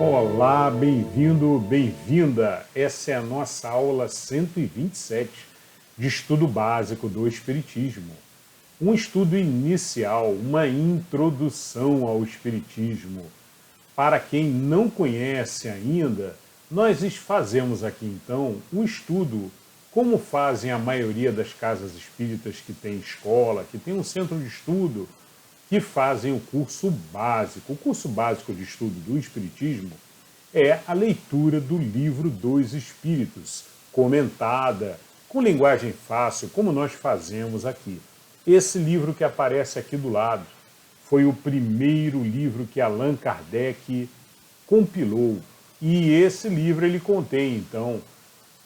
Olá, bem-vindo, bem-vinda! Essa é a nossa aula 127 de estudo básico do Espiritismo. Um estudo inicial, uma introdução ao Espiritismo. Para quem não conhece ainda, nós fazemos aqui então um estudo, como fazem a maioria das casas espíritas que tem escola, que tem um centro de estudo, que fazem o curso básico. O curso básico de estudo do Espiritismo é a leitura do Livro dos Espíritos, comentada, com linguagem fácil, como nós fazemos aqui. Esse livro que aparece aqui do lado foi o primeiro livro que Allan Kardec compilou. E esse livro ele contém, então,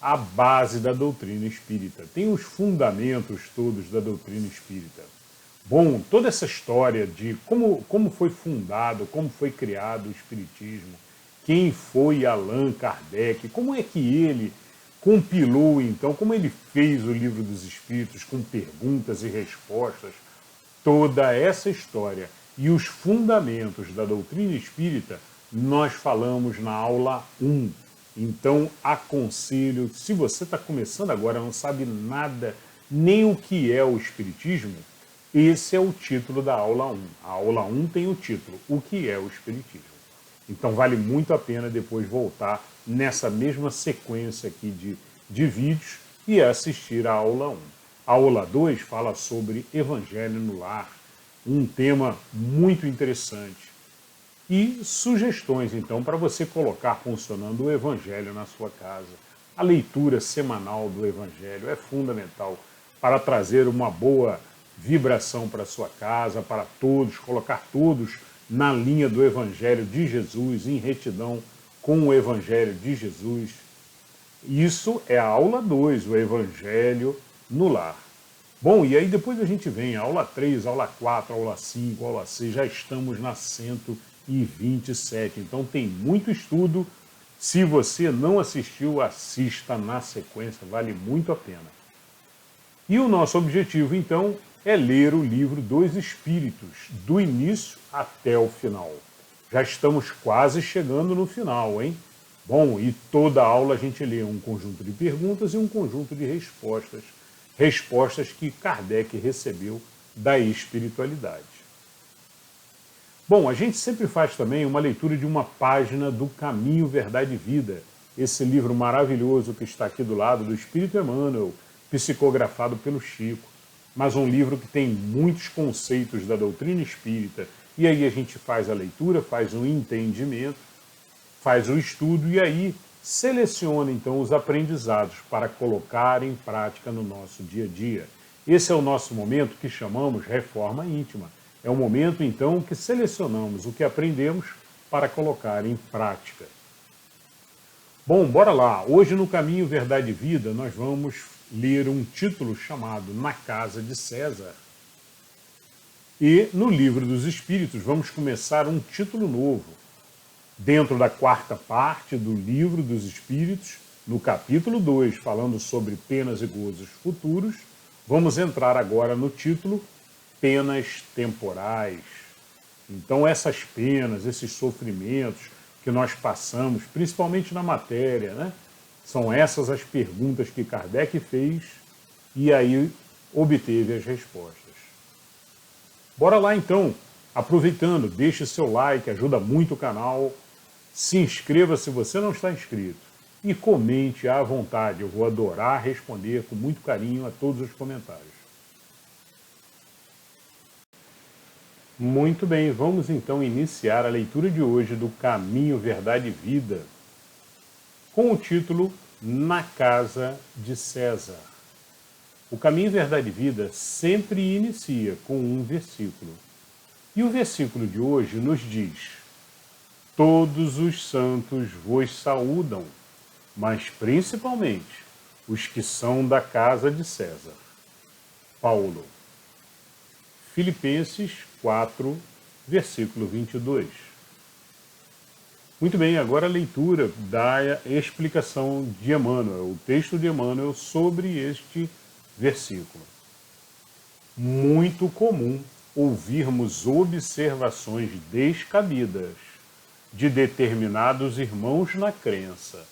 a base da doutrina espírita. Tem os fundamentos todos da doutrina espírita. Bom, toda essa história de como foi fundado, como foi criado o Espiritismo, quem foi Allan Kardec, como é que ele compilou, então, como ele fez o Livro dos Espíritos com perguntas e respostas, toda essa história e os fundamentos da doutrina espírita, nós falamos na aula 1. Então, aconselho, se você está começando agora, não sabe nada, nem o que é o Espiritismo, esse é o título da aula 1. A aula 1 tem o título, O que é o Espiritismo? Então vale muito a pena depois voltar nessa mesma sequência aqui de vídeos e assistir a aula 1. A aula 2 fala sobre Evangelho no Lar, um tema muito interessante. E sugestões, então, para você colocar funcionando o Evangelho na sua casa. A leitura semanal do Evangelho é fundamental para trazer uma boa vibração para a sua casa, para todos, colocar todos na linha do Evangelho de Jesus, em retidão com o Evangelho de Jesus. Isso é a aula 2, o Evangelho no Lar. Bom, e aí depois a gente vem a aula 3, aula 4, aula 5, aula 6, já estamos na 127. Então tem muito estudo. Se você não assistiu, assista na sequência, vale muito a pena. E o nosso objetivo, então, é ler o Livro dos Espíritos, do início até o final. Já estamos quase chegando no final, hein? Bom, e toda aula a gente lê um conjunto de perguntas e um conjunto de respostas. Respostas que Kardec recebeu da espiritualidade. Bom, a gente sempre faz também uma leitura de uma página do Caminho, Verdade e Vida. Esse livro maravilhoso que está aqui do lado do Espírito Emmanuel, psicografado pelo Chico. Mas um livro que tem muitos conceitos da doutrina espírita. E aí a gente faz a leitura, faz o entendimento, faz o estudo e aí seleciona então os aprendizados para colocar em prática no nosso dia a dia. Esse é o nosso momento que chamamos reforma íntima. É o momento então que selecionamos o que aprendemos para colocar em prática. Bom, bora lá. Hoje no Caminho, Verdade e Vida nós vamos ler um título chamado Na Casa de César. E no Livro dos Espíritos vamos começar um título novo. Dentro da quarta parte do Livro dos Espíritos, no capítulo 2, falando sobre penas e gozos futuros, vamos entrar agora no título Penas Temporais. Então essas penas, esses sofrimentos que nós passamos, principalmente na matéria, né? São essas as perguntas que Kardec fez e aí obteve as respostas. Bora lá então, aproveitando, deixe seu like, ajuda muito o canal, se inscreva se você não está inscrito e comente à vontade, eu vou adorar responder com muito carinho a todos os comentários. Muito bem, vamos então iniciar a leitura de hoje do Caminho, Verdade e Vida, com o título Na Casa de César. O Caminho, Verdade e Vida sempre inicia com um versículo. E o versículo de hoje nos diz: Todos os santos vos saúdam, mas principalmente os que são da casa de César. Paulo. Filipenses 4, versículo 22. Muito bem, agora a leitura da explicação de Emmanuel, o texto de Emmanuel sobre este versículo. Muito comum ouvirmos observações descabidas de determinados irmãos na crença,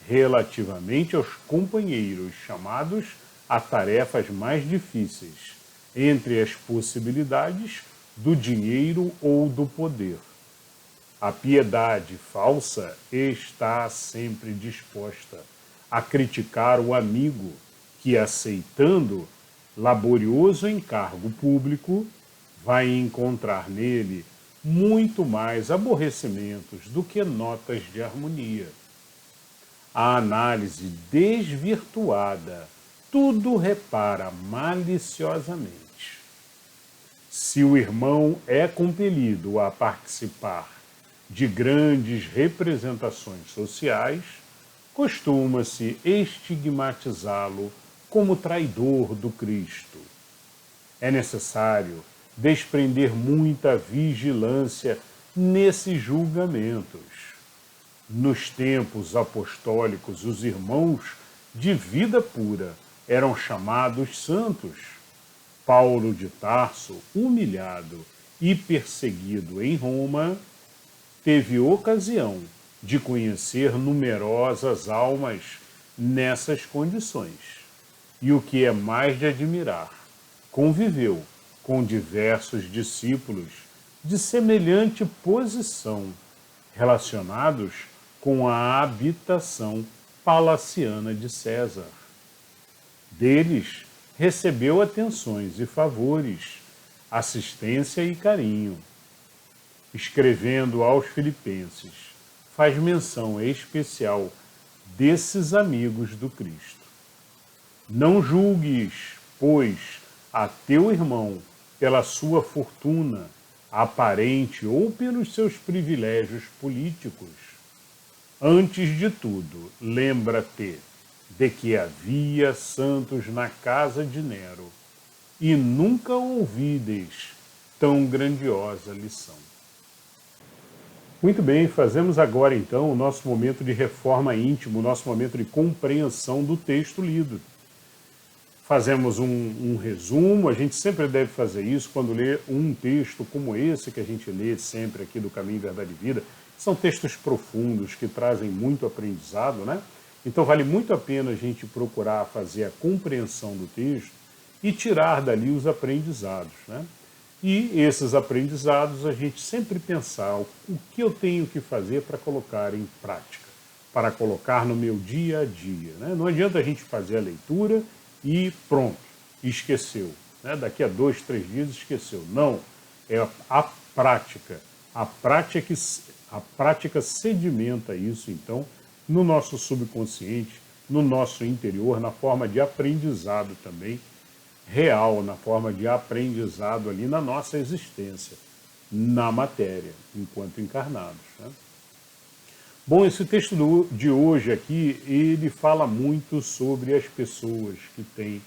relativamente aos companheiros chamados a tarefas mais difíceis, entre as possibilidades do dinheiro ou do poder. A piedade falsa está sempre disposta a criticar o amigo que, aceitando laborioso encargo público, vai encontrar nele muito mais aborrecimentos do que notas de harmonia. A análise desvirtuada tudo repara maliciosamente. Se o irmão é compelido a participar de grandes representações sociais, costuma-se estigmatizá-lo como traidor do Cristo. É necessário desprender muita vigilância nesses julgamentos. Nos tempos apostólicos, os irmãos de vida pura eram chamados santos. Paulo de Tarso, humilhado e perseguido em Roma, teve ocasião de conhecer numerosas almas nessas condições. E o que é mais de admirar, conviveu com diversos discípulos de semelhante posição, relacionados com a habitação palaciana de César. Deles recebeu atenções e favores, assistência e carinho. Escrevendo aos Filipenses, faz menção especial desses amigos do Cristo. Não julgues, pois, a teu irmão pela sua fortuna aparente ou pelos seus privilégios políticos. Antes de tudo, lembra-te de que havia santos na casa de Nero, e nunca ouvides tão grandiosa lição. Muito bem, fazemos agora então o nosso momento de reforma íntima, o nosso momento de compreensão do texto lido. Fazemos um resumo, a gente sempre deve fazer isso quando lê um texto como esse que a gente lê sempre aqui do Caminho, Verdade e Vida. São textos profundos que trazem muito aprendizado, né? Então vale muito a pena a gente procurar fazer a compreensão do texto e tirar dali os aprendizados, né? E esses aprendizados a gente sempre pensar o que eu tenho que fazer para colocar em prática, para colocar no meu dia a dia, né? Não adianta a gente fazer a leitura e pronto, esqueceu, né? Daqui a 2, 3 dias esqueceu. Não, é a prática. A prática sedimenta isso, então, no nosso subconsciente, no nosso interior, na forma de aprendizado também real, na forma de aprendizado ali na nossa existência, na matéria, enquanto encarnados, né? Bom, esse texto de hoje aqui, ele fala muito sobre as pessoas que têm...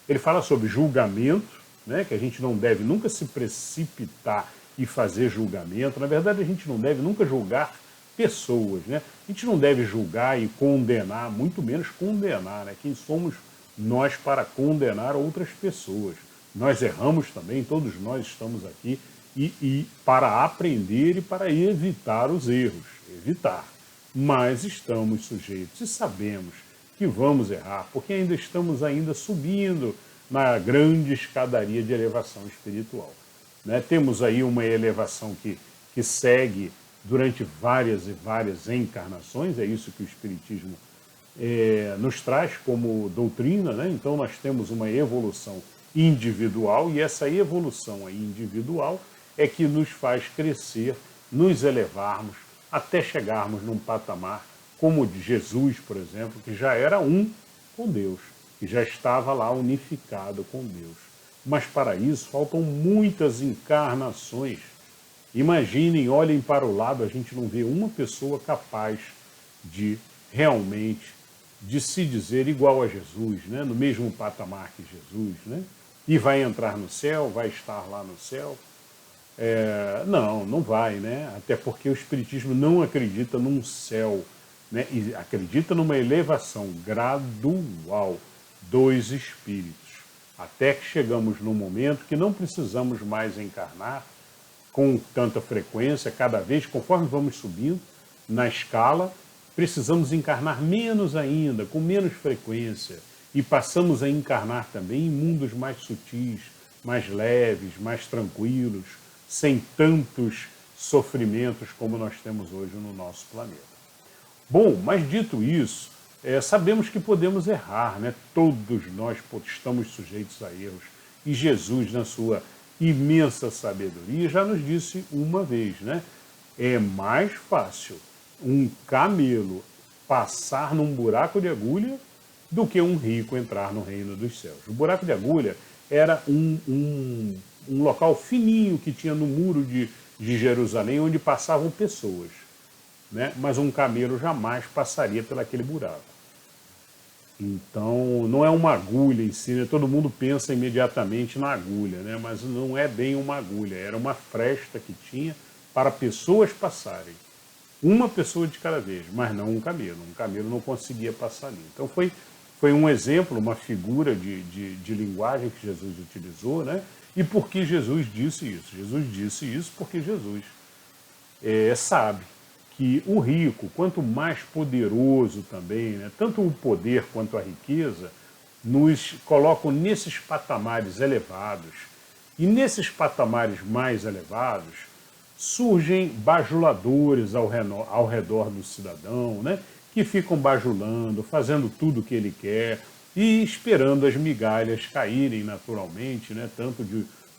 Ele fala sobre julgamento, né, que a gente não deve nunca se precipitar e fazer julgamento. Na verdade, a gente não deve nunca julgar pessoas, né? A gente não deve julgar e condenar, muito menos condenar, né? Quem somos nós para condenar outras pessoas? Nós erramos também, todos nós estamos aqui e para aprender e para evitar os erros, evitar. Mas estamos sujeitos e sabemos que vamos errar, porque ainda estamos subindo na grande escadaria de elevação espiritual, né? Temos aí uma elevação que segue durante várias e várias encarnações, é isso que o Espiritismo nos traz como doutrina, né? Então nós temos uma evolução individual e essa evolução aí individual é que nos faz crescer, nos elevarmos até chegarmos num patamar como o de Jesus, por exemplo, que já era um com Deus, que já estava lá unificado com Deus. Mas para isso faltam muitas encarnações. Imaginem, olhem para o lado, a gente não vê uma pessoa capaz de realmente de se dizer igual a Jesus, né? No mesmo patamar que Jesus, né? E vai entrar no céu, vai estar lá no céu. Não vai, né? Até porque o Espiritismo não acredita num céu, né? E acredita numa elevação gradual dos espíritos, até que chegamos num momento que não precisamos mais encarnar com tanta frequência, cada vez, conforme vamos subindo na escala, precisamos encarnar menos ainda, com menos frequência, e passamos a encarnar também em mundos mais sutis, mais leves, mais tranquilos, sem tantos sofrimentos como nós temos hoje no nosso planeta. Bom, mas dito isso, sabemos que podemos errar, né? Todos nós estamos sujeitos a erros. E Jesus, na sua imensa sabedoria, já nos disse uma vez, né? É mais fácil um camelo passar num buraco de agulha do que um rico entrar no reino dos céus. O buraco de agulha era um local fininho que tinha no muro de Jerusalém, onde passavam pessoas, né? Mas um camelo jamais passaria por aquele buraco. Então, não é uma agulha em si, né? Todo mundo pensa imediatamente na agulha, né? Mas não é bem uma agulha, era uma fresta que tinha para pessoas passarem. Uma pessoa de cada vez, mas não um camelo. Um camelo não conseguia passar ali. Então, foi um exemplo, uma figura de linguagem que Jesus utilizou, né? E por que Jesus disse isso? Jesus disse isso porque Jesus sabe que o rico, quanto mais poderoso também, né, tanto o poder quanto a riqueza, nos colocam nesses patamares elevados. E nesses patamares mais elevados, surgem bajuladores ao redor do cidadão, né, que ficam bajulando, fazendo tudo o que ele quer e esperando as migalhas caírem naturalmente, né, tanto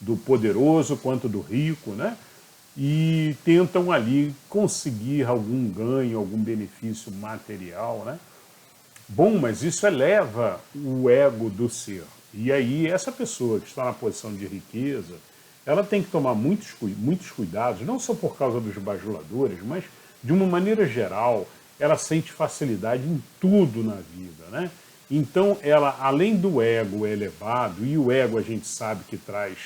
do poderoso quanto do rico, né? E tentam ali conseguir algum ganho, algum benefício material, né? Bom, mas isso eleva o ego do ser. E aí essa pessoa que está na posição de riqueza, ela tem que tomar muitos cuidados, não só por causa dos bajuladores, mas de uma maneira geral, ela sente facilidade em tudo na vida, né? Então ela, além do ego elevado, e o ego a gente sabe que traz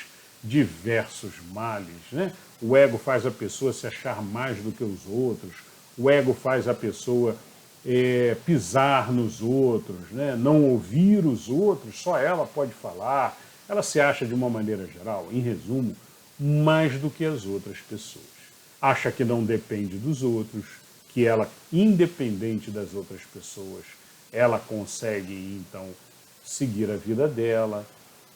diversos males, né? O ego faz a pessoa se achar mais do que os outros, o ego faz a pessoa pisar nos outros, né? Não ouvir os outros, só ela pode falar, ela se acha de uma maneira geral, em resumo, mais do que as outras pessoas. Acha que não depende dos outros, que ela, independente das outras pessoas, ela consegue, então, seguir a vida dela.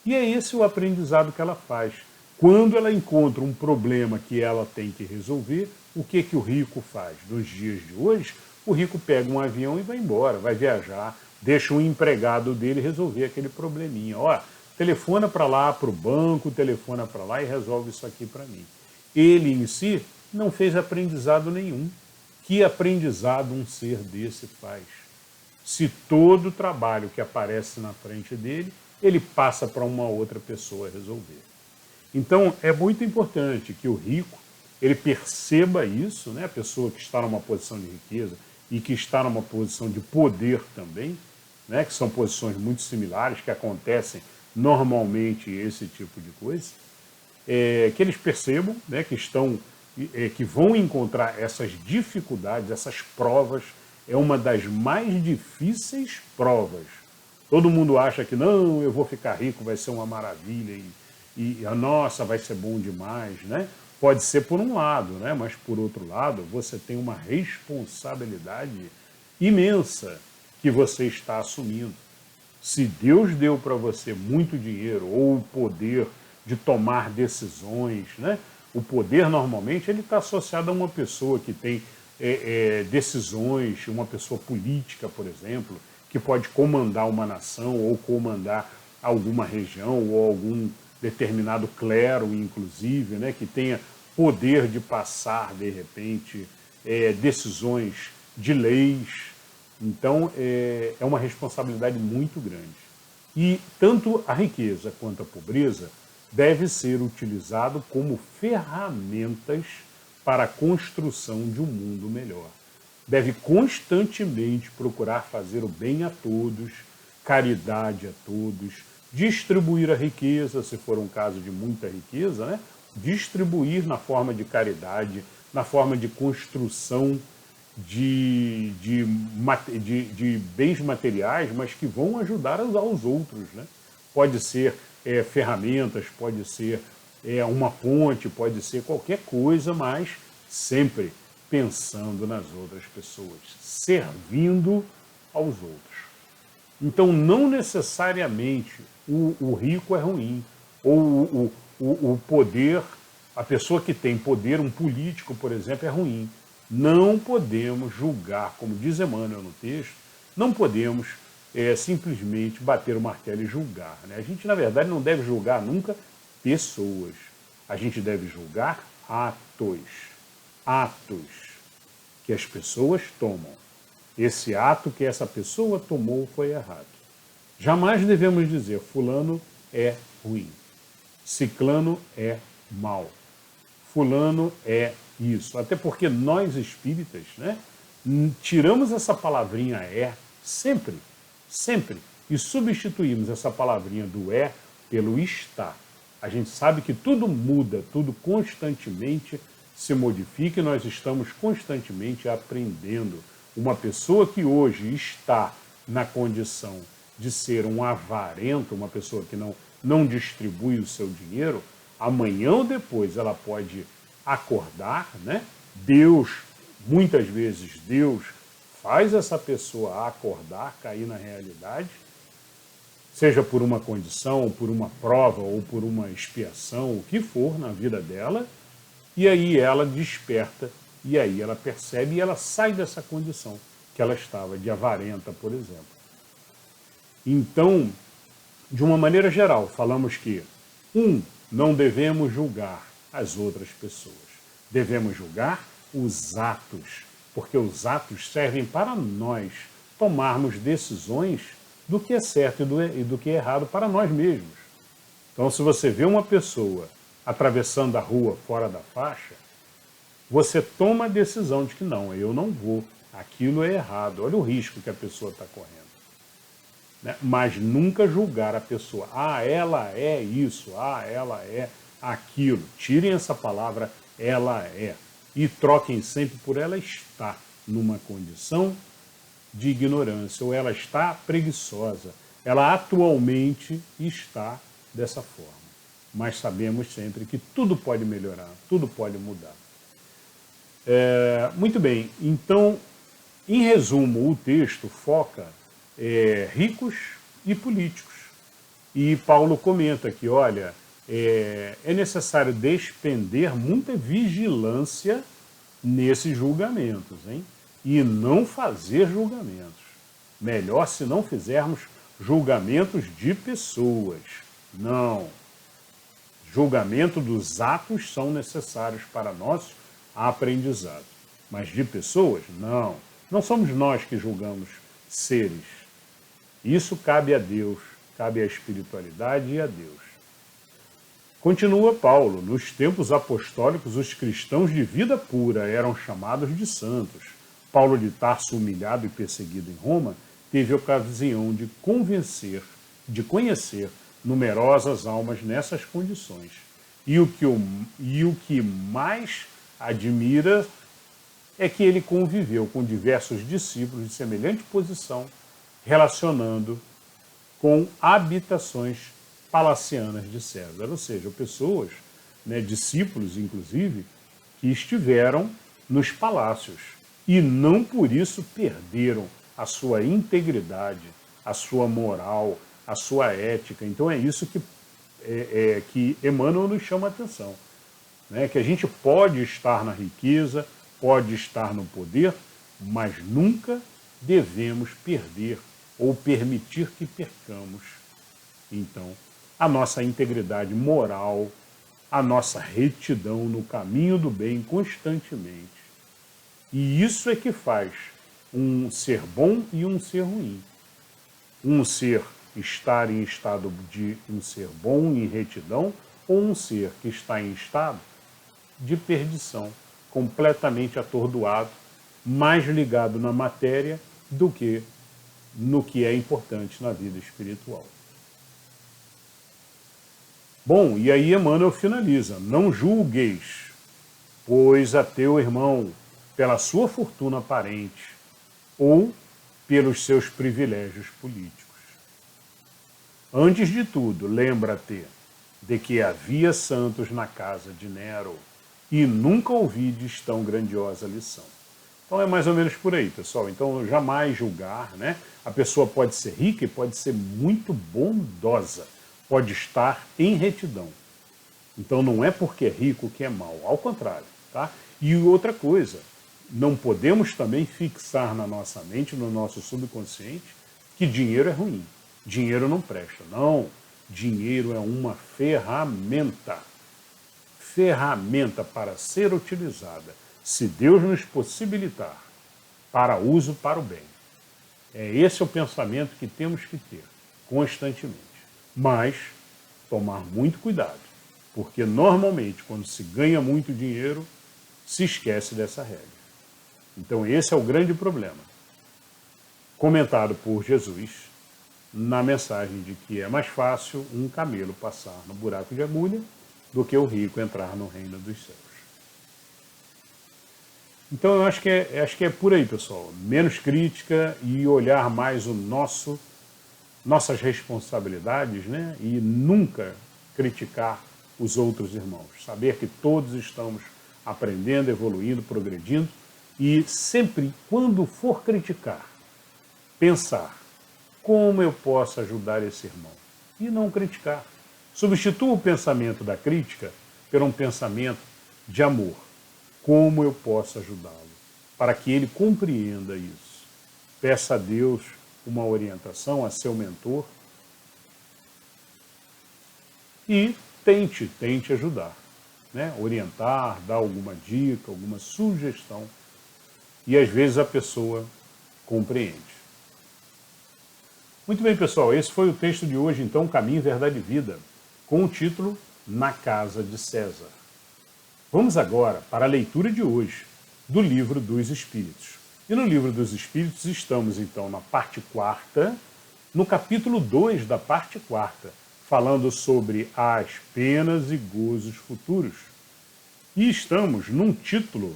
E é esse o aprendizado que ela faz. Quando ela encontra um problema que ela tem que resolver, o que o rico faz? Nos dias de hoje, o rico pega um avião e vai embora, vai viajar, deixa um empregado dele resolver aquele probleminha. Ó, telefona para lá, para o banco, telefona para lá e resolve isso aqui para mim. Ele em si não fez aprendizado nenhum. Que aprendizado um ser desse faz? Se todo o trabalho que aparece na frente dele, ele passa para uma outra pessoa resolver. Então, é muito importante que o rico, ele perceba isso, né? A pessoa que está numa posição de riqueza e que está numa posição de poder também, né? Que são posições muito similares, que acontecem normalmente esse tipo de coisa, que eles percebam, né, que vão encontrar essas dificuldades, essas provas, é uma das mais difíceis provas. Todo mundo acha que não, eu vou ficar rico, vai ser uma maravilha nossa, vai ser bom demais, né? Pode ser por um lado, né? Mas por outro lado, você tem uma responsabilidade imensa que você está assumindo. Se Deus deu para você muito dinheiro ou o poder de tomar decisões, né? O poder normalmente ele está associado a uma pessoa que tem decisões, uma pessoa política, por exemplo, que pode comandar uma nação ou comandar alguma região ou algum determinado clero, inclusive, né, que tenha poder de passar, de repente, decisões de leis. Então, é uma responsabilidade muito grande. E tanto a riqueza quanto a pobreza deve ser utilizado como ferramentas para a construção de um mundo melhor. Deve constantemente procurar fazer o bem a todos, caridade a todos, distribuir a riqueza, se for um caso de muita riqueza, né? Distribuir na forma de caridade, na forma de construção de bens materiais, mas que vão ajudar aos outros, né? Pode ser ferramentas, pode ser uma ponte, pode ser qualquer coisa, mas sempre pensando nas outras pessoas, servindo aos outros. Então, não necessariamente o rico é ruim, ou o poder, a pessoa que tem poder, um político, por exemplo, é ruim. Não podemos julgar, como diz Emmanuel no texto, não podemos simplesmente bater o martelo e julgar. Né? A gente, na verdade, não deve julgar nunca pessoas. A gente deve julgar atos. Atos que as pessoas tomam. Esse ato que essa pessoa tomou foi errado. Jamais devemos dizer fulano é ruim, ciclano é mau, fulano é isso. Até porque nós espíritas, né, tiramos essa palavrinha sempre, sempre, e substituímos essa palavrinha do pelo está. A gente sabe que tudo muda, tudo constantemente se modifica e nós estamos constantemente aprendendo. Uma pessoa que hoje está na condição de ser um avarento, uma pessoa que não distribui o seu dinheiro, amanhã ou depois ela pode acordar, né? Deus, muitas vezes Deus faz essa pessoa acordar, cair na realidade, seja por uma condição, ou por uma prova, ou por uma expiação, o que for na vida dela, e aí ela desperta, e aí ela percebe e ela sai dessa condição que ela estava, de avarenta, por exemplo. Então, de uma maneira geral, falamos que, não devemos julgar as outras pessoas. Devemos julgar os atos, porque os atos servem para nós tomarmos decisões do que é certo e do que é errado para nós mesmos. Então, se você vê uma pessoa atravessando a rua fora da faixa, você toma a decisão de que não, eu não vou, aquilo é errado, olha o risco que a pessoa está correndo. Né? Mas nunca julgar a pessoa, ela é isso, ela é aquilo. Tirem essa palavra, ela é, e troquem sempre por ela está, numa condição de ignorância, ou ela está preguiçosa, ela atualmente está dessa forma. Mas sabemos sempre que tudo pode melhorar, tudo pode mudar. Muito bem, então, em resumo, o texto foca ricos e políticos. E Paulo comenta que, olha, é necessário despender muita vigilância nesses julgamentos, hein? E não fazer julgamentos. Melhor se não fizermos julgamentos de pessoas. Não. Julgamento dos atos são necessários para nosso aprendizado. Mas de pessoas, não. Não somos nós que julgamos seres. Isso cabe a Deus, cabe à espiritualidade e a Deus. Continua Paulo, nos tempos apostólicos os cristãos de vida pura eram chamados de santos. Paulo de Tarso, humilhado e perseguido em Roma, teve ocasião de conhecer numerosas almas nessas condições. E o que mais admira é que ele conviveu com diversos discípulos de semelhante posição, relacionando com habitações palacianas de César, ou seja, pessoas, né, discípulos inclusive, que estiveram nos palácios e não por isso perderam a sua integridade, a sua moral, a sua ética. Então é isso que Emmanuel nos chama a atenção, né? Que a gente pode estar na riqueza, pode estar no poder, mas nunca devemos perder ou permitir que percamos, então, a nossa integridade moral, a nossa retidão no caminho do bem constantemente. E isso é que faz um ser bom e um ser ruim. Um ser estar em estado de um ser bom em retidão, ou um ser que está em estado de perdição, completamente atordoado, mais ligado na matéria do que no que é importante na vida espiritual. Bom, e aí Emmanuel finaliza: não julgueis, pois a teu irmão pela sua fortuna aparente ou pelos seus privilégios políticos. Antes de tudo, lembra-te de que havia santos na casa de Nero, e nunca ouvides tão grandiosa lição. Então é mais ou menos por aí, pessoal. Então jamais julgar, né? A pessoa pode ser rica e pode ser muito bondosa, pode estar em retidão. Então não é porque é rico que é mal, ao contrário, tá? E outra coisa, não podemos também fixar na nossa mente, no nosso subconsciente, que dinheiro é ruim, dinheiro não presta. Não, dinheiro é uma ferramenta. Ferramenta para ser utilizada, se Deus nos possibilitar, para uso para o bem. Esse é o pensamento que temos que ter constantemente. Mas tomar muito cuidado, porque normalmente quando se ganha muito dinheiro, se esquece dessa regra. Então esse é o grande problema. Comentado por Jesus na mensagem de que é mais fácil um camelo passar no buraco de agulha do que o rico entrar no reino dos céus. Então eu acho que é por aí, pessoal. Menos crítica e olhar mais nossas responsabilidades, né? E nunca criticar os outros irmãos. Saber que todos estamos aprendendo, evoluindo, progredindo e sempre, quando for criticar, pensar como eu posso ajudar esse irmão e não criticar. Substitua o pensamento da crítica por um pensamento de amor. Como eu posso ajudá-lo? Para que ele compreenda isso. Peça a Deus uma orientação, a seu mentor, e tente ajudar. Né? Orientar, dar alguma dica, alguma sugestão. E às vezes a pessoa compreende. Muito bem, pessoal, esse foi o texto de hoje, então, Caminho, Verdade e Vida, com o título Na Casa de César. Vamos agora para a leitura de hoje do Livro dos Espíritos. E no Livro dos Espíritos estamos, então, na parte 4ª, no capítulo 2 da parte 4ª, falando sobre as penas e gozos futuros. E estamos num título,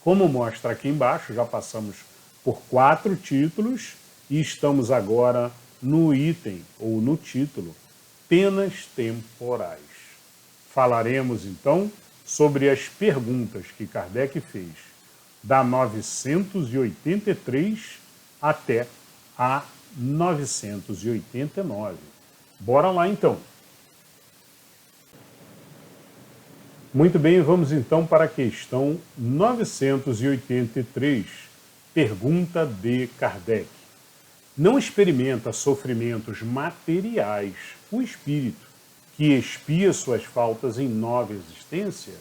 como mostra aqui embaixo, já passamos por 4 títulos, e estamos agora no item, ou no título, Penas Temporais. Falaremos, então, sobre as perguntas que Kardec fez, da 983 até a 989. Bora lá, então. Muito bem, vamos então para a questão 983, pergunta de Kardec. Não experimenta sofrimentos materiais o espírito que expia suas faltas em nova existência?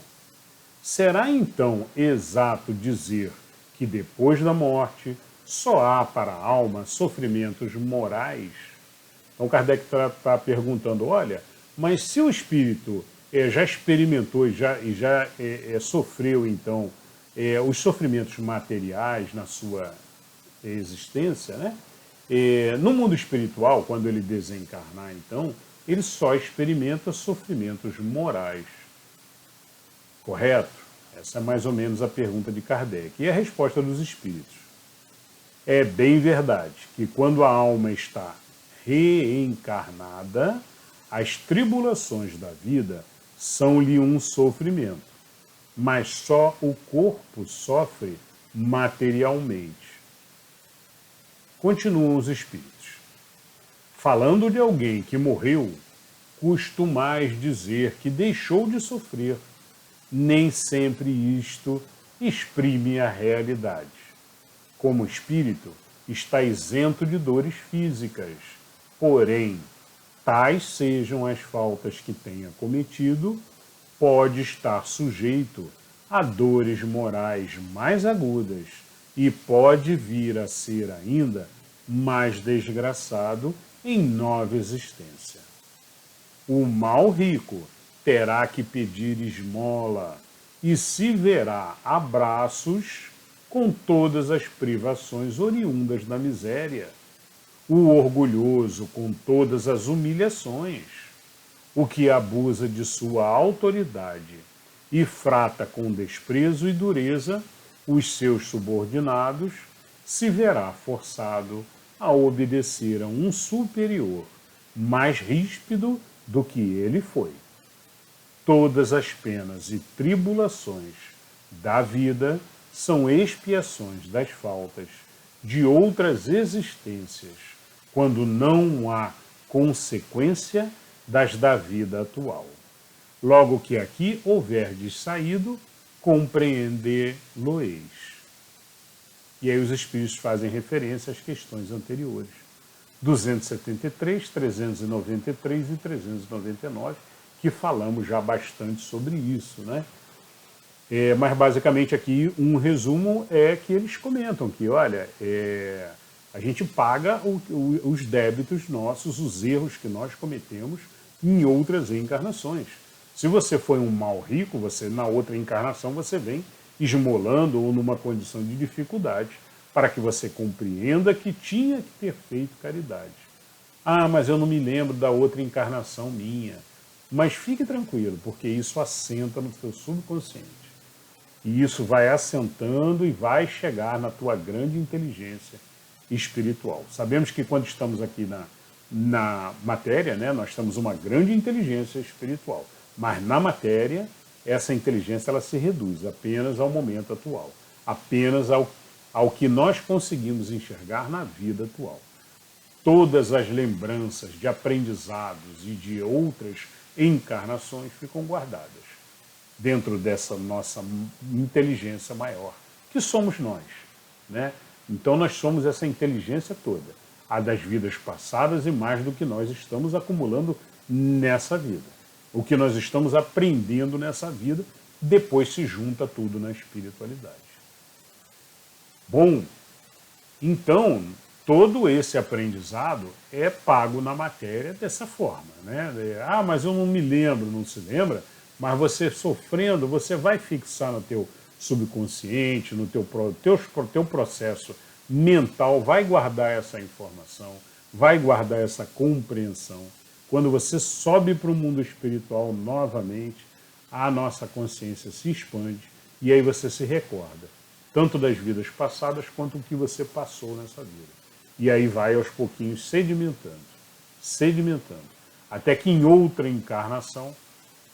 Será então exato dizer que depois da morte só há para a alma sofrimentos morais? Então Kardec está perguntando, olha, mas se o espírito já experimentou e já sofreu então os sofrimentos materiais na sua existência, né? No mundo espiritual, quando ele desencarnar, então, ele só experimenta sofrimentos morais. Correto? Essa é mais ou menos a pergunta de Kardec. E a resposta dos espíritos. É bem verdade que quando a alma está reencarnada, as tribulações da vida são-lhe um sofrimento, mas só o corpo sofre materialmente. Continuam os espíritos. Falando de alguém que morreu, costumais dizer que deixou de sofrer. Nem sempre isto exprime a realidade. Como espírito, está isento de dores físicas, porém, tais sejam as faltas que tenha cometido, pode estar sujeito a dores morais mais agudas e pode vir a ser ainda mais desgraçado em nova existência. O mal rico terá que pedir esmola e se verá a braços com todas as privações oriundas da miséria, o orgulhoso com todas as humilhações, o que abusa de sua autoridade e frata com desprezo e dureza os seus subordinados, se verá forçado a obedecer a um superior mais ríspido do que ele foi. Todas as penas e tribulações da vida são expiações das faltas de outras existências, quando não há consequência das da vida atual. Logo que aqui houverdes saído, compreender-lo-eis. E aí os Espíritos fazem referência às questões anteriores. 273, 393 e 399, que falamos já bastante sobre isso, né? Mas basicamente aqui um resumo é que eles comentam que, olha, a gente paga os débitos nossos, os erros que nós cometemos em outras encarnações. Se você foi um mal rico, você na outra encarnação você vem esmolando ou numa condição de dificuldade para que você compreenda que tinha que ter feito caridade. Ah, mas eu não me lembro da outra encarnação minha. Mas fique tranquilo, porque isso assenta no seu subconsciente. E isso vai assentando e vai chegar na tua grande inteligência espiritual. Sabemos que quando estamos aqui na matéria, né, nós temos uma grande inteligência espiritual. Mas na matéria, essa inteligência ela se reduz apenas ao momento atual. Apenas ao que nós conseguimos enxergar na vida atual. Todas as lembranças de aprendizados e de outras encarnações ficam guardadas dentro dessa nossa inteligência maior, que somos nós, né? Então nós somos essa inteligência toda, a das vidas passadas e mais do que nós estamos acumulando nessa vida. O que nós estamos aprendendo nessa vida, depois se junta tudo na espiritualidade. Bom, então todo esse aprendizado é pago na matéria dessa forma, né? Ah, mas eu não me lembro, não se lembra? Mas você sofrendo, você vai fixar no teu subconsciente, no teu processo mental, vai guardar essa informação, vai guardar essa compreensão. Quando você sobe para o mundo espiritual novamente, a nossa consciência se expande e aí você se recorda, tanto das vidas passadas quanto o que você passou nessa vida. E aí vai aos pouquinhos sedimentando, até que em outra encarnação,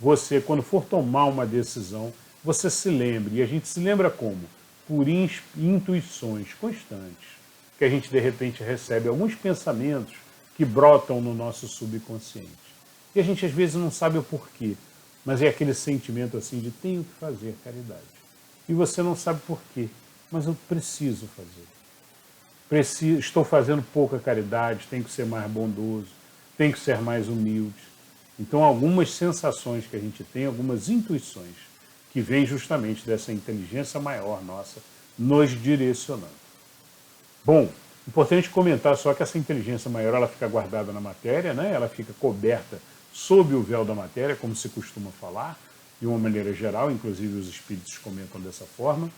você, quando for tomar uma decisão, você se lembre. E a gente se lembra como? Por intuições constantes, que a gente de repente recebe alguns pensamentos que brotam no nosso subconsciente. E a gente às vezes não sabe o porquê, mas é aquele sentimento assim de tenho que fazer caridade. E você não sabe porquê, mas eu preciso fazer. Estou fazendo pouca caridade, tenho que ser mais bondoso, tenho que ser mais humilde. Então, algumas sensações que a gente tem, algumas intuições, que vêm justamente dessa inteligência maior nossa, nos direcionando. Bom, importante comentar só que essa inteligência maior, ela fica guardada na matéria, né? Ela fica coberta sob o véu da matéria, como se costuma falar, de uma maneira geral, inclusive os espíritos comentam dessa forma.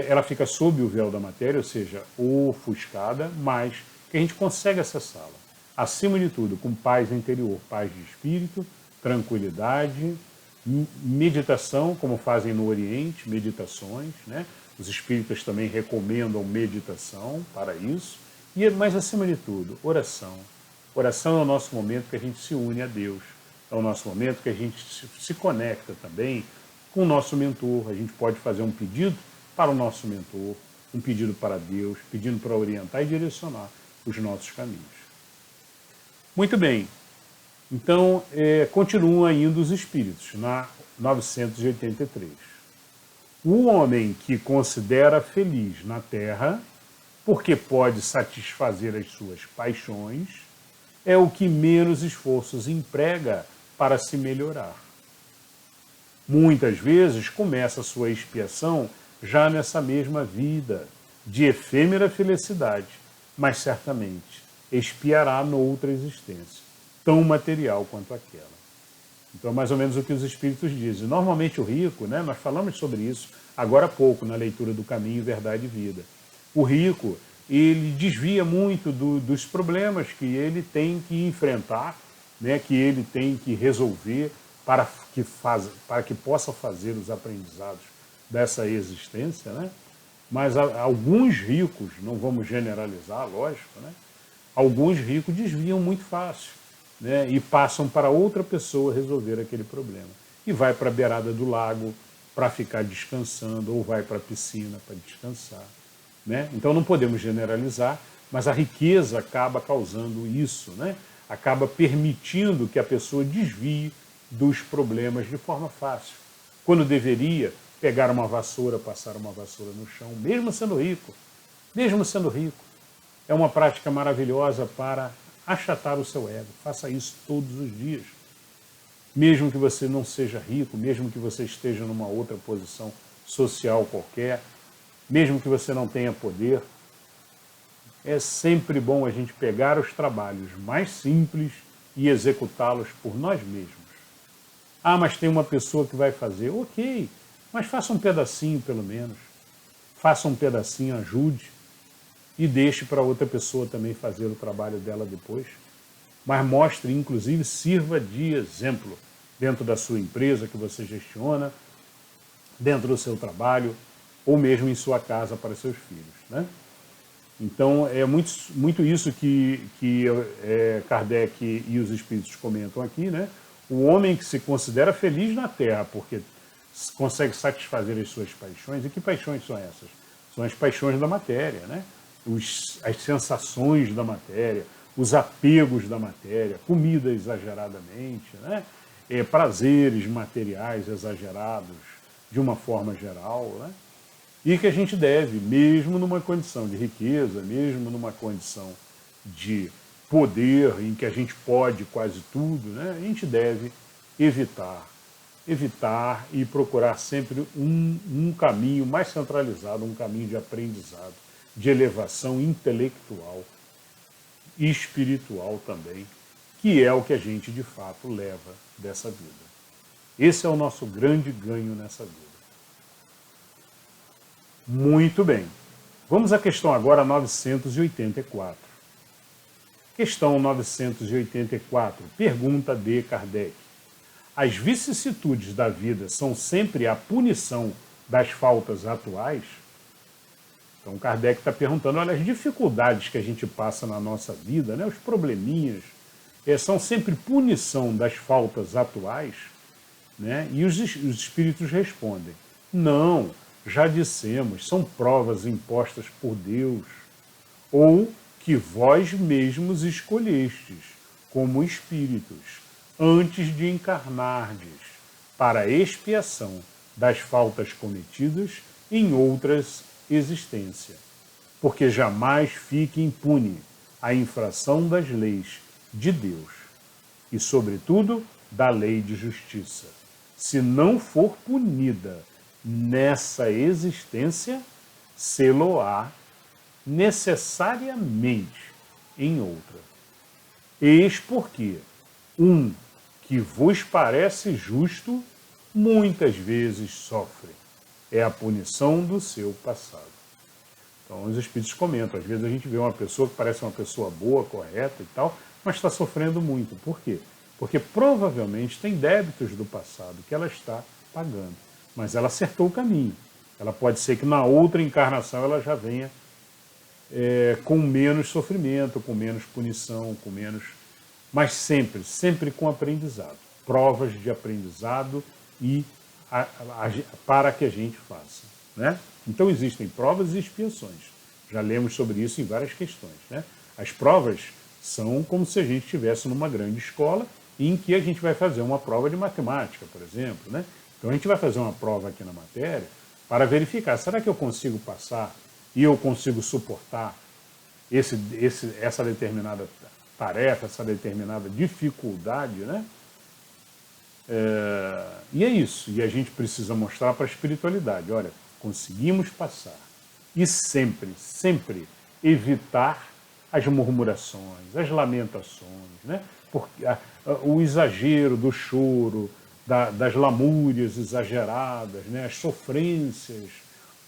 Ela fica sob o véu da matéria, ou seja, ofuscada, mas que a gente consegue acessá-la. Acima de tudo, com paz interior, paz de espírito, tranquilidade, meditação, como fazem no Oriente, meditações, né? Os espíritas também recomendam meditação para isso, mas acima de tudo, oração. Oração é o nosso momento que a gente se une a Deus, é o nosso momento que a gente se conecta também com o nosso mentor. A gente pode fazer um pedido para o nosso mentor, um pedido para Deus, pedindo para orientar e direcionar os nossos caminhos. Muito bem, então continuam ainda os espíritos, na 983. O homem que considera feliz na terra, porque pode satisfazer as suas paixões, é o que menos esforços emprega para se melhorar. Muitas vezes começa a sua expiação já nessa mesma vida, de efêmera felicidade, mas certamente expiará noutra existência, tão material quanto aquela. Então é mais ou menos o que os espíritos dizem. Normalmente o rico, né, nós falamos sobre isso agora há pouco, na leitura do Caminho, Verdade e Vida. O rico, ele desvia muito dos problemas que ele tem que enfrentar, né, que ele tem que resolver para que possa fazer os aprendizados dessa existência, né? Mas alguns ricos, não vamos generalizar, lógico, né? Alguns ricos desviam muito fácil. né, e passam para outra pessoa resolver aquele problema. E vai para a beirada do lago para ficar descansando, ou vai para a piscina para descansar. Né? Então não podemos generalizar, mas a riqueza acaba causando isso, né? Acaba permitindo que a pessoa desvie dos problemas de forma fácil. Quando deveria pegar uma vassoura, passar uma vassoura no chão, mesmo sendo rico. Mesmo sendo rico. É uma prática maravilhosa para achatar o seu ego. Faça isso todos os dias. Mesmo que você não seja rico, mesmo que você esteja numa outra posição social qualquer, mesmo que você não tenha poder, é sempre bom a gente pegar os trabalhos mais simples e executá-los por nós mesmos. Ah, mas tem uma pessoa que vai fazer. Ok, mas faça um pedacinho pelo menos. Faça um pedacinho, ajude e deixe para outra pessoa também fazer o trabalho dela depois. Mas mostre, inclusive, sirva de exemplo dentro da sua empresa que você gestiona, dentro do seu trabalho, ou mesmo em sua casa para seus filhos. Né? Então, é muito isso que Kardec e os espíritos comentam aqui, né? O homem que se considera feliz na Terra, porque consegue satisfazer as suas paixões. E que paixões são essas? São as paixões da matéria, né? As sensações da matéria, os apegos da matéria, comida exageradamente, né? Prazeres materiais exagerados de uma forma geral, né? E que a gente deve, mesmo numa condição de riqueza, mesmo numa condição de poder, em que a gente pode quase tudo, né? A gente deve evitar e procurar sempre um caminho mais centralizado, um caminho de aprendizado, de elevação intelectual e espiritual também, que é o que a gente de fato leva dessa vida. Esse é o nosso grande ganho nessa vida. Muito bem. Vamos à questão agora 984. Questão 984, pergunta de Kardec. As vicissitudes da vida são sempre a punição das faltas atuais? Então Kardec está perguntando, olha, as dificuldades que a gente passa na nossa vida, né, os probleminhas, são sempre punição das faltas atuais? Né? E os espíritos respondem, não, já dissemos, são provas impostas por Deus, ou que vós mesmos escolhestes, como espíritos, antes de encarnardes, para a expiação das faltas cometidas em outras existências, porque jamais fique impune a infração das leis de Deus, e, sobretudo, da lei de justiça. Se não for punida nessa existência, sê-lo-á necessariamente em outra. Eis porque que vos parece justo, muitas vezes sofre. É a punição do seu passado. Então os espíritos comentam, às vezes a gente vê uma pessoa que parece uma pessoa boa, correta e tal, mas está sofrendo muito. Por quê? Porque provavelmente tem débitos do passado que ela está pagando. Mas ela acertou o caminho. Ela pode ser que na outra encarnação ela já venha com menos sofrimento, com menos punição, com menos... Mas sempre com aprendizado. Provas de aprendizado e para que a gente faça. Né? Então existem provas e expiações. Já lemos sobre isso em várias questões. Né? As provas são como se a gente estivesse numa grande escola em que a gente vai fazer uma prova de matemática, por exemplo. Né? Então a gente vai fazer uma prova aqui na matéria para verificar, será que eu consigo passar e eu consigo suportar essa determinada tarefa, essa determinada dificuldade, né? E é isso, e a gente precisa mostrar para a espiritualidade, olha, conseguimos passar. E sempre evitar as murmurações, as lamentações, né? Porque o exagero do choro, das lamúrias exageradas, né? As sofrências,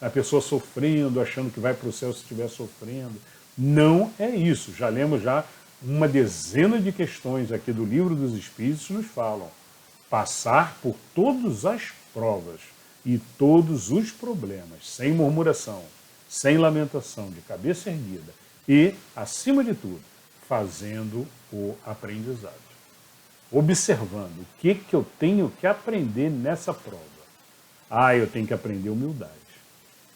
a pessoa sofrendo, achando que vai para o céu se estiver sofrendo. Não é isso. Já lemos uma dezena de questões aqui do Livro dos Espíritos nos falam. Passar por todas as provas e todos os problemas, sem murmuração, sem lamentação, de cabeça erguida e, acima de tudo, fazendo o aprendizado. observando o que eu tenho que aprender nessa prova. Ah, eu tenho que aprender humildade.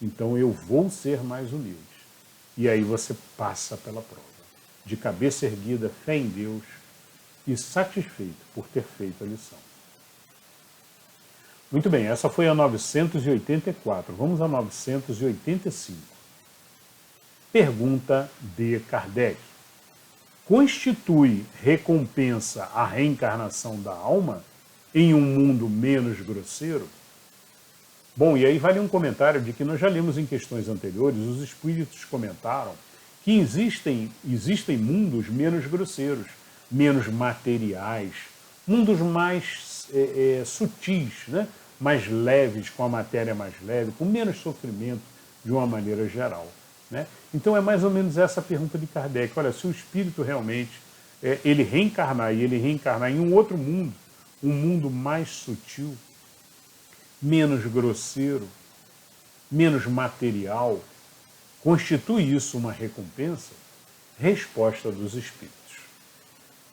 Então eu vou ser mais humilde. E aí você passa pela prova. De cabeça erguida, fé em Deus e satisfeito por ter feito a lição. Muito bem, essa foi a 984. Vamos a 985. Pergunta de Kardec. Constitui recompensa a reencarnação da alma em um mundo menos grosseiro? Bom, e aí vale um comentário de que nós já lemos em questões anteriores, os espíritos comentaram que existem mundos menos grosseiros, menos materiais, mundos mais sutis, né? Mais leves, com a matéria mais leve, com menos sofrimento de uma maneira geral. Né? Então é mais ou menos essa pergunta de Kardec. Olha, se o espírito realmente ele reencarnar e ele reencarnar em um outro mundo, um mundo mais sutil, menos grosseiro, menos material, constitui isso uma recompensa? Resposta dos espíritos.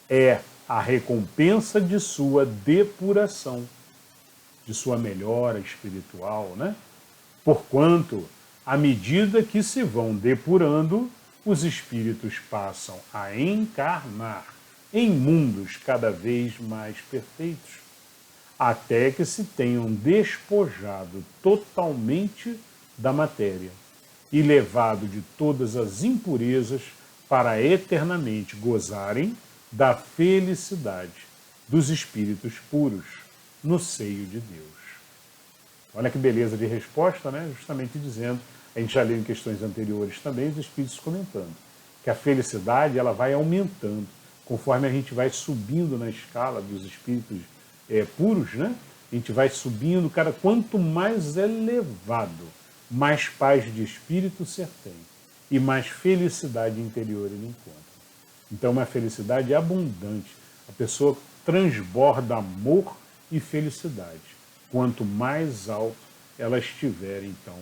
É a recompensa de sua depuração, de sua melhora espiritual, né? Porquanto, à medida que se vão depurando, os espíritos passam a encarnar em mundos cada vez mais perfeitos, até que se tenham despojado totalmente da matéria e levado de todas as impurezas para eternamente gozarem da felicidade dos espíritos puros no seio de Deus. Olha que beleza de resposta, né? Justamente dizendo, a gente já leu em questões anteriores também, os espíritos comentando, que a felicidade ela vai aumentando conforme a gente vai subindo na escala dos espíritos puros, né? A gente vai subindo, cara, quanto mais elevado, mais paz de espírito você tem e mais felicidade interior ele encontra. Então, uma felicidade abundante. A pessoa transborda amor e felicidade. Quanto mais alto ela estiver, então,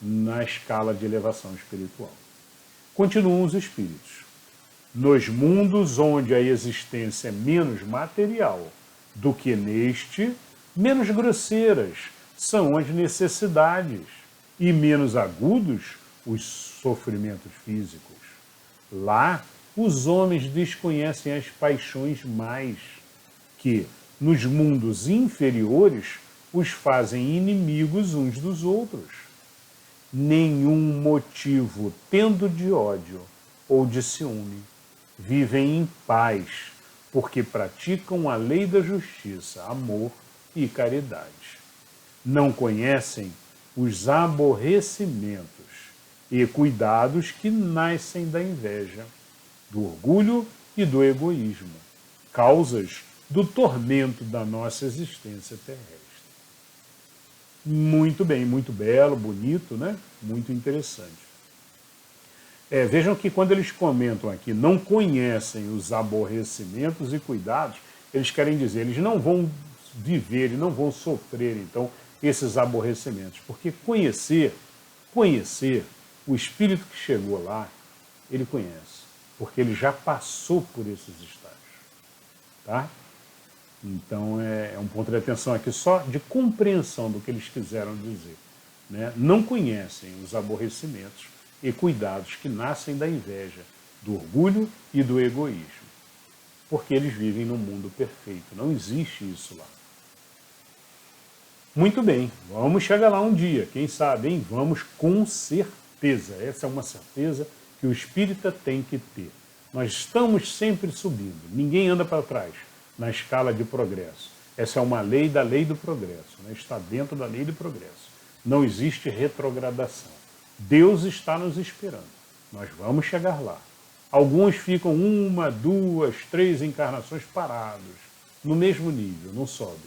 na escala de elevação espiritual. Continuam os espíritos. Nos mundos onde a existência é menos material do que neste, menos grosseiras são as necessidades e menos agudos os sofrimentos físicos. Lá, os homens desconhecem as paixões mais, que, nos mundos inferiores, os fazem inimigos uns dos outros. Nenhum motivo tendo de ódio ou de ciúme, vivem em paz, porque praticam a lei da justiça, amor e caridade. Não conhecem os aborrecimentos e cuidados que nascem da inveja, do orgulho e do egoísmo, causas do tormento da nossa existência terrestre. Muito bem, muito belo, bonito, né? Muito interessante. Vejam que quando eles comentam aqui, não conhecem os aborrecimentos e cuidados, eles querem dizer, eles não vão viver, eles não vão sofrer, então, esses aborrecimentos. Porque conhecer, o espírito que chegou lá, ele conhece. Porque ele já passou por esses estágios. Tá? Então, é um ponto de atenção aqui só de compreensão do que eles quiseram dizer. Né? Não conhecem os aborrecimentos e cuidados que nascem da inveja, do orgulho e do egoísmo. Porque eles vivem num mundo perfeito. Não existe isso lá. Muito bem, vamos chegar lá um dia. Quem sabe, hein? Vamos com certeza. Essa é uma certeza que o espírita tem que ter. Nós estamos sempre subindo. Ninguém anda para trás na escala de progresso. Essa é uma lei da lei do progresso. Né? Está dentro da lei do progresso. Não existe retrogradação. Deus está nos esperando. Nós vamos chegar lá. Alguns ficam 1, 2, 3 encarnações parados, no mesmo nível, não sobem.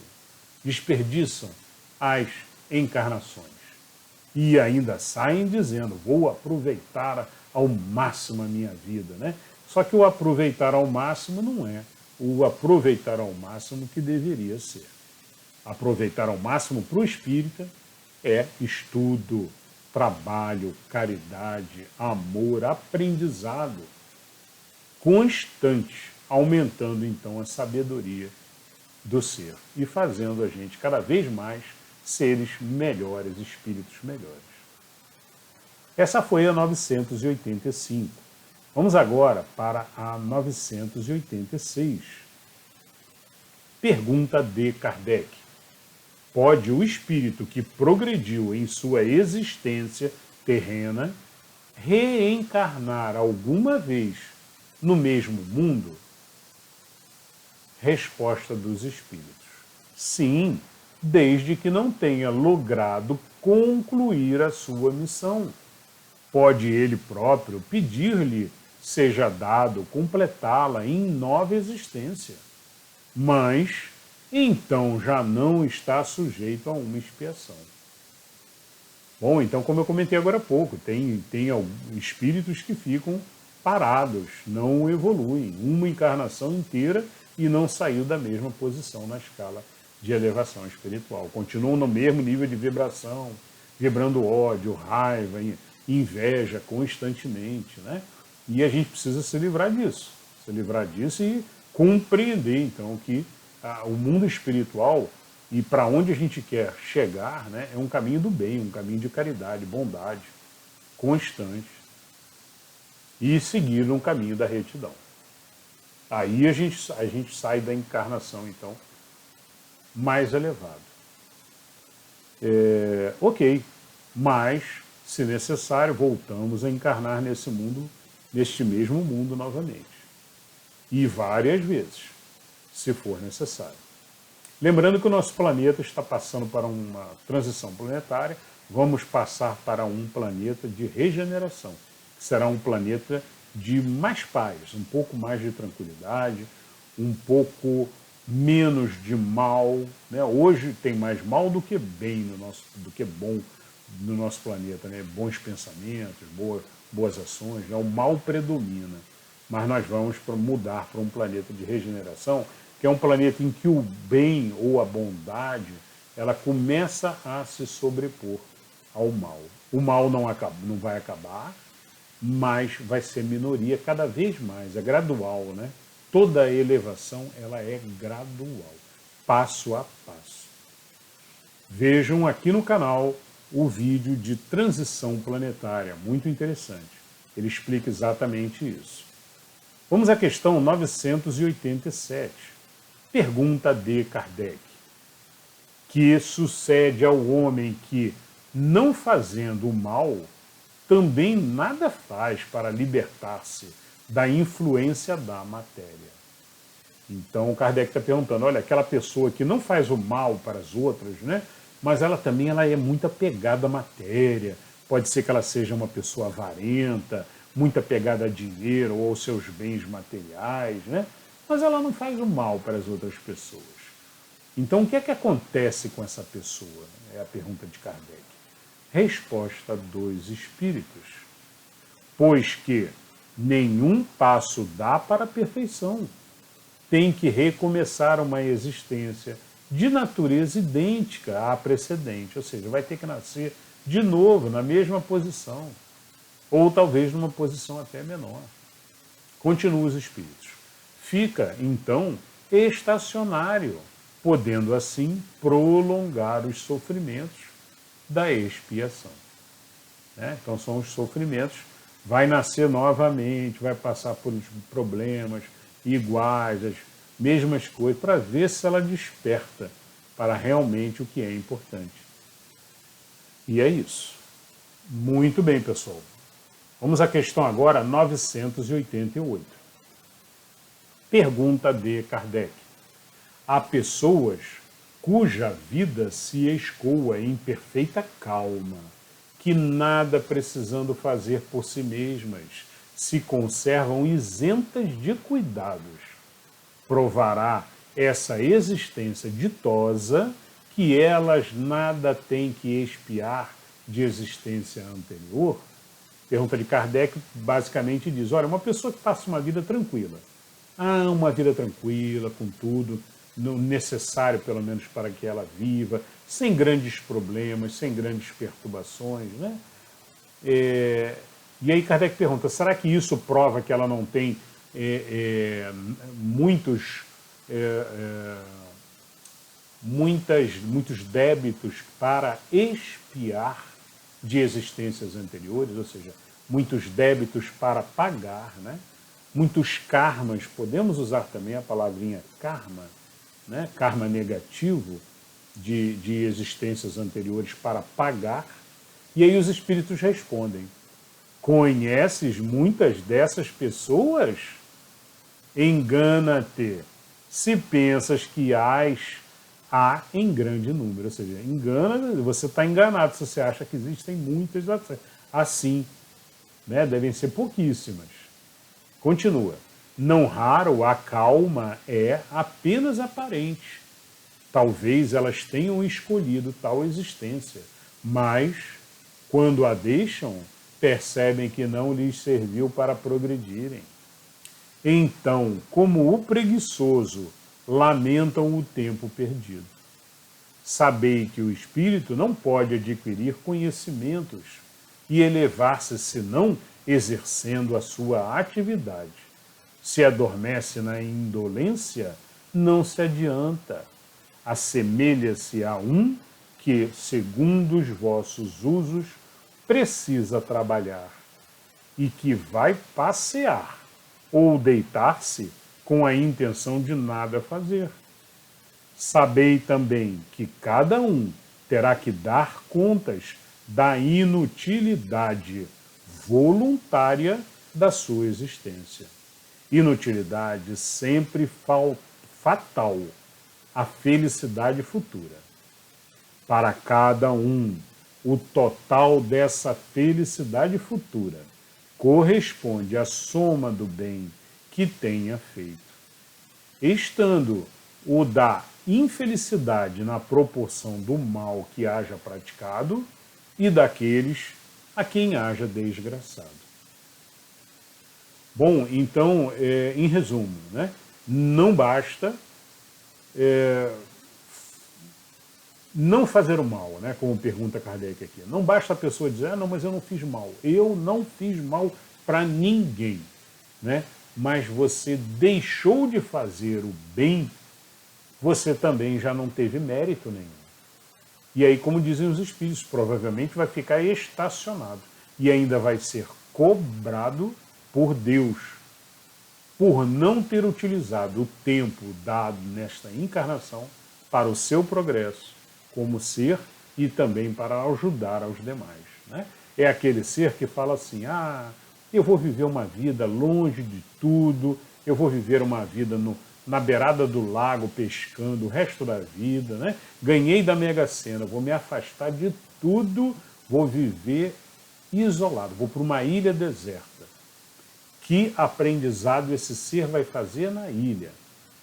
Desperdiçam as encarnações. E ainda saem dizendo, vou aproveitar ao máximo a minha vida. Né? Só que o aproveitar ao máximo não é o aproveitar ao máximo que deveria ser. Aproveitar ao máximo para o espírita é estudo, trabalho, caridade, amor, aprendizado constante, aumentando então a sabedoria do ser e fazendo a gente cada vez mais seres melhores, espíritos melhores. Essa foi a 985. Vamos agora para a 986. Pergunta de Kardec. Pode o espírito que progrediu em sua existência terrena reencarnar alguma vez no mesmo mundo? Resposta dos espíritos. Sim, desde que não tenha logrado concluir a sua missão. Pode ele próprio pedir-lhe seja dado completá-la em nova existência. Mas, então já não está sujeito a uma expiação. Bom, então como eu comentei agora há pouco, tem espíritos que ficam parados, não evoluem, uma encarnação inteira e não saiu da mesma posição na escala de elevação espiritual. Continuam no mesmo nível de vibração, vibrando ódio, raiva, inveja constantemente, né? E a gente precisa se livrar disso e compreender, então, que o mundo espiritual e para onde a gente quer chegar, né, é um caminho do bem, um caminho de caridade, bondade, constante, e seguir um caminho da retidão. Aí a gente sai da encarnação, então, mais elevado. Ok, mas, se necessário, voltamos a encarnar nesse mundo, neste mesmo mundo novamente. E várias vezes, se for necessário. Lembrando que o nosso planeta está passando para uma transição planetária, vamos passar para um planeta de regeneração, que será um planeta de mais paz, um pouco mais de tranquilidade, um pouco menos de mal, né? Hoje tem mais mal do que bem do que bom no nosso planeta, né? Bons pensamentos, boas ações, né? O mal predomina, mas nós vamos mudar para um planeta de regeneração, que é um planeta em que o bem ou a bondade ela começa a se sobrepor ao mal. O mal não vai acabar, mas vai ser minoria cada vez mais, é gradual, né? Toda a elevação ela é gradual, passo a passo. Vejam aqui no canal o vídeo de transição planetária, muito interessante. Ele explica exatamente isso. Vamos à questão 987. Pergunta de Kardec. Que sucede ao homem que, não fazendo o mal, também nada faz para libertar-se da influência da matéria. Então, Kardec está perguntando, olha, aquela pessoa que não faz o mal para as outras, né? Mas ela também é muito apegada à matéria. Pode ser que ela seja uma pessoa avarenta, muito apegada a dinheiro ou aos seus bens materiais, né? Mas ela não faz o mal para as outras pessoas. Então, o que é que acontece com essa pessoa? É a pergunta de Kardec. Resposta dos espíritos. Pois que nenhum passo dá para a perfeição. Tem que recomeçar uma existência de natureza idêntica à precedente, ou seja, vai ter que nascer de novo na mesma posição, ou talvez numa posição até menor. Continuam os espíritos. Fica, então, estacionário, podendo assim prolongar os sofrimentos da expiação. Né? Então são os sofrimentos, vai nascer novamente, vai passar por problemas iguais, as mesmas coisas, para ver se ela desperta para realmente o que é importante. E é isso. Muito bem, pessoal. Vamos à questão agora 988. Pergunta de Kardec. Há pessoas cuja vida se escoa em perfeita calma, que nada precisando fazer por si mesmas, se conservam isentas de cuidados. Provará essa existência ditosa que elas nada têm que expiar de existência anterior? Pergunta de Kardec basicamente diz, olha, uma pessoa que passa uma vida tranquila, uma vida tranquila, com tudo necessário, pelo menos, para que ela viva, sem grandes problemas, sem grandes perturbações, né? E aí Kardec pergunta, será que isso prova que ela não tem muitos muitos débitos para expiar de existências anteriores, ou seja, muitos débitos para pagar, né? Muitos karmas, podemos usar também a palavrinha karma, né? Karma negativo de existências anteriores para pagar. E aí os espíritos respondem: conheces muitas dessas pessoas? Engana-te, se pensas que há em grande número. Ou seja, você está enganado se você acha que existem muitas assim, né? Devem ser pouquíssimas. Continua. Não raro a calma é apenas aparente. Talvez elas tenham escolhido tal existência, mas, quando a deixam, percebem que não lhes serviu para progredirem. Então, como o preguiçoso, lamentam o tempo perdido. Sabei que o espírito não pode adquirir conhecimentos e elevar-se senão exercendo a sua atividade. Se adormece na indolência, não se adianta. Assemelha-se a um que, segundo os vossos usos, precisa trabalhar e que vai passear ou deitar-se com a intenção de nada fazer. Sabei também que cada um terá que dar contas da inutilidade voluntária da sua existência. Inutilidade sempre fatal à felicidade futura. Para cada um, o total dessa felicidade futura corresponde à soma do bem que tenha feito. Estando o da infelicidade na proporção do mal que haja praticado e daqueles a quem haja desgraçado. Bom, então, em resumo, né, não basta não fazer o mal, né, como pergunta Kardec aqui. Não basta a pessoa dizer, não, mas eu não fiz mal. Eu não fiz mal para ninguém, né? Mas você deixou de fazer o bem, você também já não teve mérito nenhum. E aí, como dizem os espíritos, provavelmente vai ficar estacionado e ainda vai ser cobrado por Deus por não ter utilizado o tempo dado nesta encarnação para o seu progresso como ser e também para ajudar aos demais, né? É aquele ser que fala assim, eu vou viver uma vida longe de tudo, eu vou viver uma vida na beirada do lago pescando o resto da vida, né? Ganhei da Mega Sena, vou me afastar de tudo, vou viver isolado, vou para uma ilha deserta. Que aprendizado esse ser vai fazer na ilha?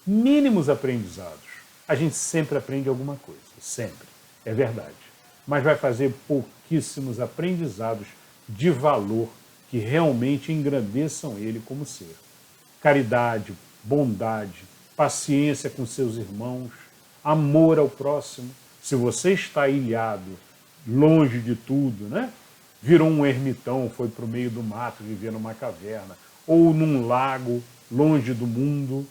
Mínimos aprendizados. A gente sempre aprende alguma coisa, sempre, é verdade. Mas vai fazer pouquíssimos aprendizados de valor que realmente engrandeçam ele como ser. Caridade, bondade, paciência com seus irmãos, amor ao próximo. Se você está ilhado, longe de tudo, né? Virou um ermitão, foi para o meio do mato, viver numa caverna, ou num lago, longe do mundo,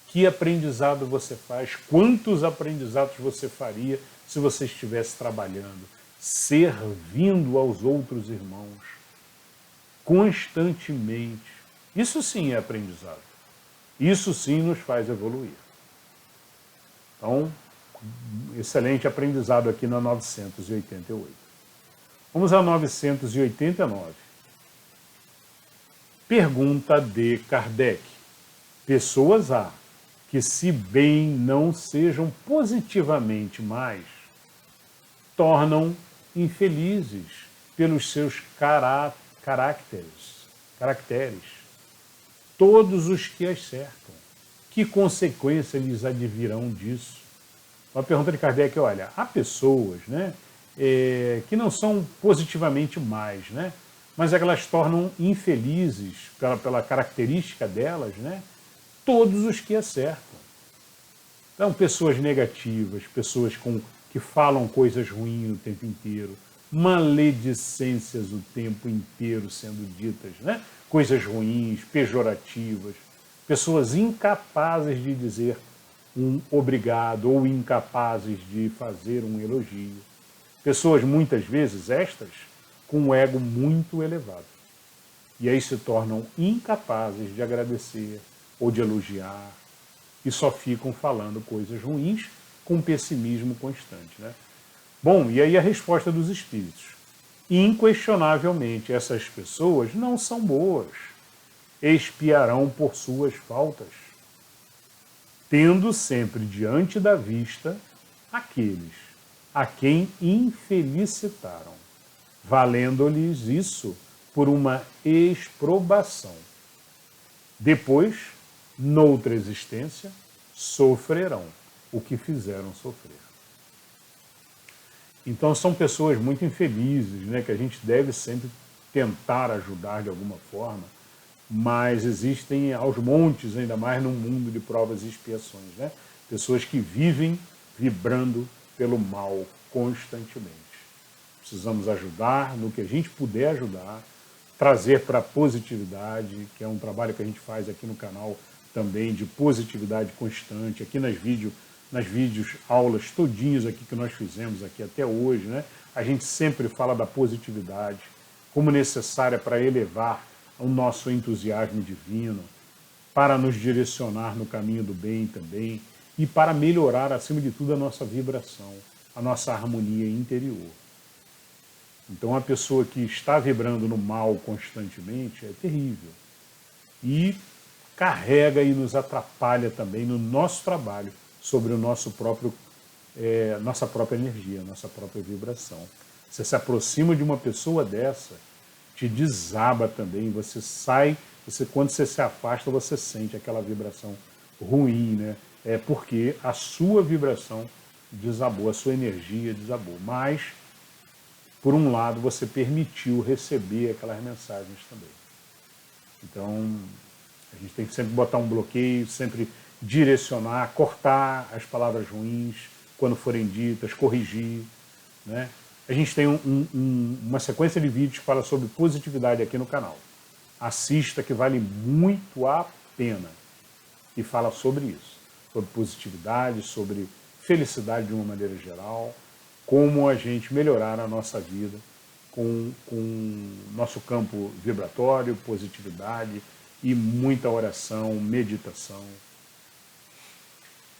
que aprendizado você faz? Quantos aprendizados você faria se você estivesse trabalhando, servindo aos outros irmãos, constantemente? Isso sim é aprendizado. Isso sim nos faz evoluir. Então, excelente aprendizado aqui na 988. Vamos a 989. Pergunta de Kardec. Pessoas há que, se bem não sejam positivamente mais, tornam infelizes pelos seus caracteres. Todos os que as cercam. Que consequência lhes advirão disso? Uma pergunta de Kardec, olha, há pessoas, né, que não são positivamente mais, né, mas é que elas tornam infelizes pela característica delas, né, todos os que as cercam. Então, pessoas negativas, pessoas que falam coisas ruins o tempo inteiro, maledicências o tempo inteiro sendo ditas, né, coisas ruins, pejorativas, pessoas incapazes de dizer um obrigado ou incapazes de fazer um elogio. Pessoas muitas vezes estas com um ego muito elevado. E aí se tornam incapazes de agradecer ou de elogiar e só ficam falando coisas ruins com pessimismo constante, né? Bom, e aí a resposta dos espíritos. Inquestionavelmente, essas pessoas não são boas, expiarão por suas faltas, tendo sempre diante da vista aqueles a quem infelicitaram, valendo-lhes isso por uma exprobação. Depois, noutra existência, sofrerão o que fizeram sofrer. Então são pessoas muito infelizes, né, que a gente deve sempre tentar ajudar de alguma forma, mas existem aos montes, ainda mais num mundo de provas e expiações, né? Pessoas que vivem vibrando pelo mal constantemente. Precisamos ajudar no que a gente puder ajudar, trazer para a positividade, que é um trabalho que a gente faz aqui no canal também, de positividade constante, aqui nas vídeos, aulas todinhos aqui que nós fizemos aqui até hoje, né? A gente sempre fala da positividade como necessária para elevar o nosso entusiasmo divino, para nos direcionar no caminho do bem também e para melhorar, acima de tudo, a nossa vibração, a nossa harmonia interior. Então, a pessoa que está vibrando no mal constantemente é terrível e carrega e nos atrapalha também no nosso trabalho sobre o nossa própria energia, nossa própria vibração. Você se aproxima de uma pessoa dessa, te desaba também, você sai, quando você se afasta, você sente aquela vibração ruim, né? É porque a sua vibração desabou, a sua energia desabou. Mas, por um lado, você permitiu receber aquelas mensagens também. Então, a gente tem que sempre botar um bloqueio, sempre direcionar, cortar as palavras ruins quando forem ditas, corrigir, né? A gente tem uma sequência de vídeos que fala sobre positividade aqui no canal. Assista, que vale muito a pena. E fala sobre isso, sobre positividade, sobre felicidade de uma maneira geral, como a gente melhorar a nossa vida com nosso campo vibratório, positividade e muita oração, meditação.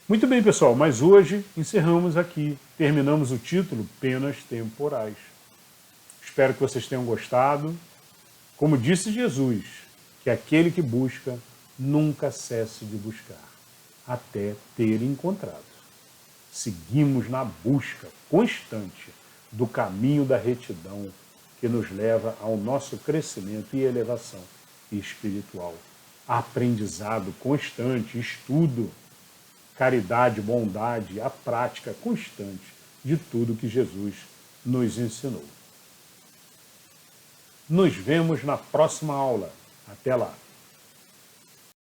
Muito bem, pessoal, mas hoje encerramos aqui, terminamos o título Penas Temporais. Espero que vocês tenham gostado. Como disse Jesus, que aquele que busca nunca cesse de buscar, até ter encontrado. Seguimos na busca constante do caminho da retidão que nos leva ao nosso crescimento e elevação espiritual. Aprendizado constante, estudo, caridade, bondade, a prática constante de tudo que Jesus nos ensinou. Nos vemos na próxima aula. Até lá!